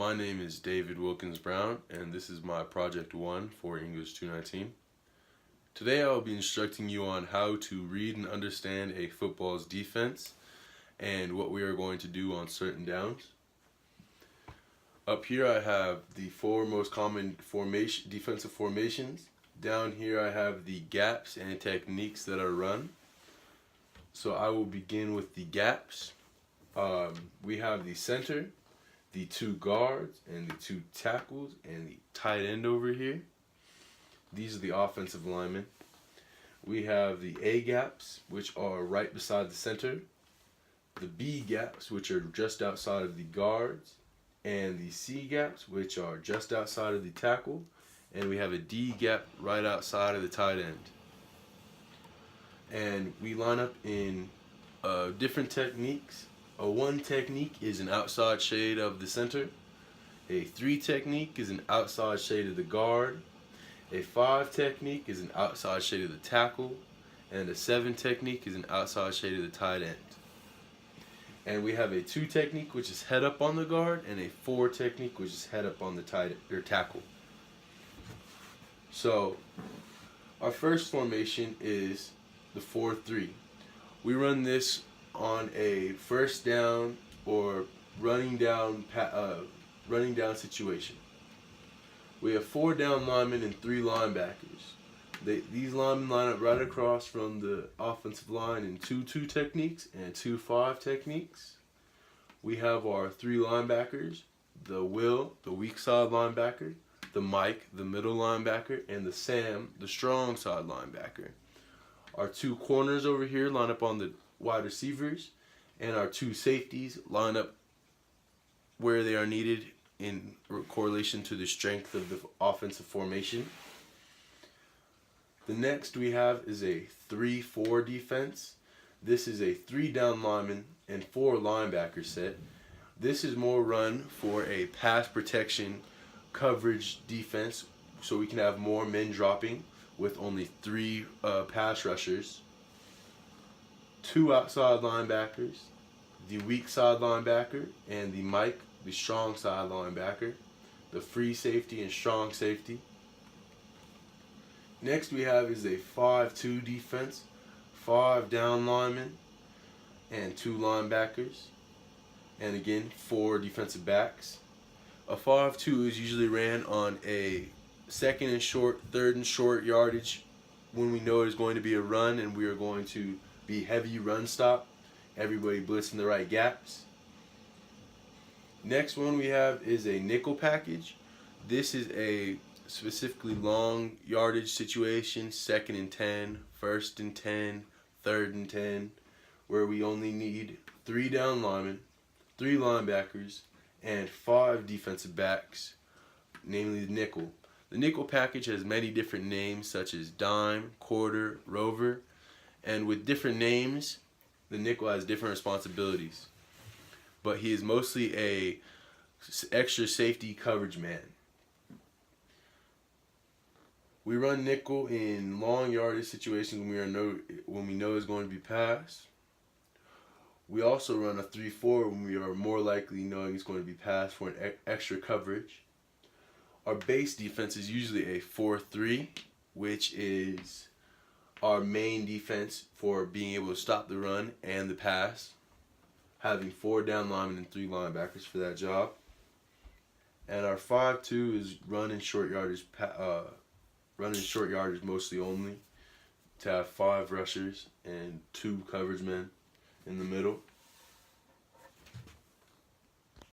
My name is David Wilkins Brown, and this is my Project 1 for English 219. Today I will be instructing you on how to read and understand a football's defense and what we are going to do on certain downs. Up here I have the four most common defensive formations. Down here I have the gaps and techniques that are run. So I will begin with the gaps. We have the center, the two guards, and the two tackles, and the tight end over here. These are the offensive linemen. We have the A gaps, which are right beside the center, the B gaps, which are just outside of the guards, and the C gaps, which are just outside of the tackle, and we have a D gap right outside of the tight end. And we line up in different techniques. A 1 technique is an outside shade of the center. A 3 technique is an outside shade of the guard. A 5 technique is an outside shade of the tackle. And a 7 technique is an outside shade of the tight end. And we have a 2 technique, which is head up on the guard, and a 4 technique, which is head up on the tackle. So our first formation is the 4-3. We run this on a first down or running down situation. We have 4 down linemen and 3 linebackers. These linemen line up right across from the offensive line in 2-2 techniques and 2-5 techniques. We have our 3 linebackers, the Will, the weak side linebacker, the Mike, the middle linebacker, and the Sam, the strong side linebacker. Our 2 corners over here line up on the wide receivers, and our 2 safeties line up where they are needed in correlation to the strength of the offensive formation. The next we have is a 3-4 defense. This is a 3 down lineman and 4 linebacker set. This is more run for a pass protection coverage defense, so we can have more men dropping with only 3 pass rushers. 2 outside linebackers, the weak side linebacker, and the Mike, the strong side linebacker, the free safety and strong safety. Next we have is a 5-2 defense, 5 down linemen and 2 linebackers, and again 4 defensive backs. A 5-2 is usually ran on a second and short, third and short yardage when we know it's going to be a run and we are going to be heavy run stop, everybody blitzing the right gaps. Next one we have is a nickel package. This is a specifically long yardage situation, 2nd and 10, 1st and 10, 3rd and 10, where we only need 3 down linemen, 3 linebackers, and 5 defensive backs, namely the nickel. The nickel package has many different names such as dime, quarter, rover, and with different names, the nickel has different responsibilities. But he is mostly a extra safety coverage man. We run nickel in long yardage situations when we know it's going to be passed. We also run a 3-4 when we are more likely knowing it's going to be passed for an extra coverage. Our base defense is usually a 4-3, which is our main defense for being able to stop the run and the pass, having 4 down linemen and 3 linebackers for that job. And our 5-2 is run in short yardage mostly only, to have 5 rushers and 2 coverage men in the middle.